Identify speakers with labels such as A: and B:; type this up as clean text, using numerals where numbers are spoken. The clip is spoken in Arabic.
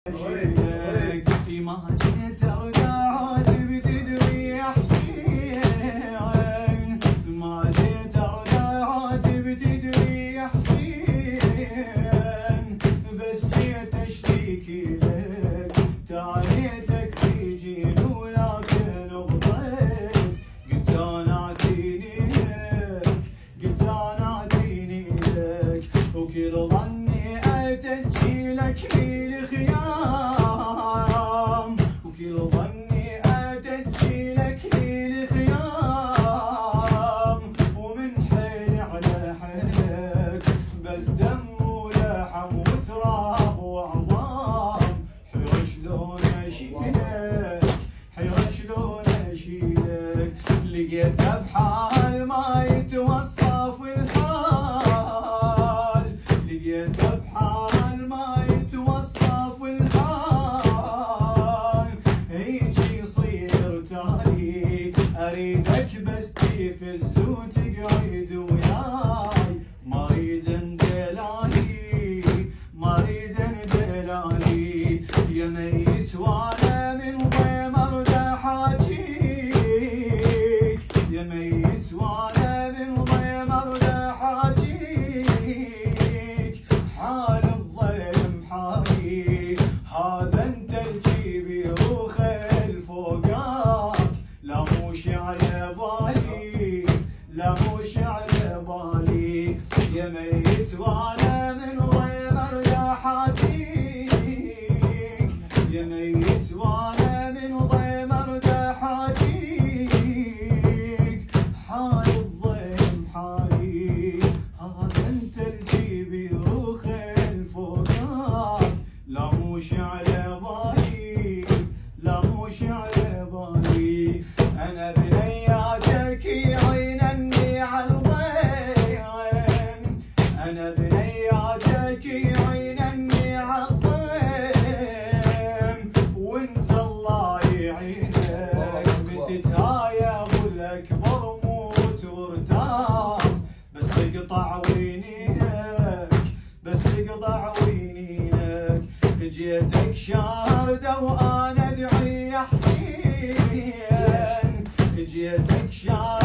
A: ما جيت ارجع تبي تدري يا حسين، ما جيت ارجع تبي تدري يا حسين، بس جيت اشتكي لك تعيتك تجين ولكن بضيت قلت انا اتيني لك، قلت انا اتيني لك، وكل ظني اتجي لك من خيام، وكل ظني اتجي لك من خيام، ومن حيل على حيلك بس دم ولحم وتراب وعظام، حيرة شلون اشيلك، حيرة شلون اشيلك، لقيتها بحال ما يتوصف الحال، لقيتها بحال ما يتوصف الحال، هيجي يصير تالي اريدك بس تفز وتقعد وياي، ما اريد دلالي، ما اريد دلالي، يا ميت وانا من ضيم ارجع حاجيك، يا ميت وانا من ضيم ارجع حاجيك، حال الضيم حالي هذا انت الجيبي وخيل فوقاك، لا موش على بالي، لا موش على بالي، يا ميت وانا من ضيم ارجع حاجيك، يا ميت وانا من ضيم ارجع حاجيك، حال الضيم حالي هذا انت الجيبي وخيل فوقاك، لا موش على بالي، لا موش على بالي، انا بنياتك يعينني على الضيم، انا بنياتك يعينني على الضيم، وانت الله يعينك بتتهايا والاكبر موت وارتاح، بس اقطع وينينك، بس اقطع وينينك، جيتك شاردة وانا ادعي يا حسين، جيتك شاردة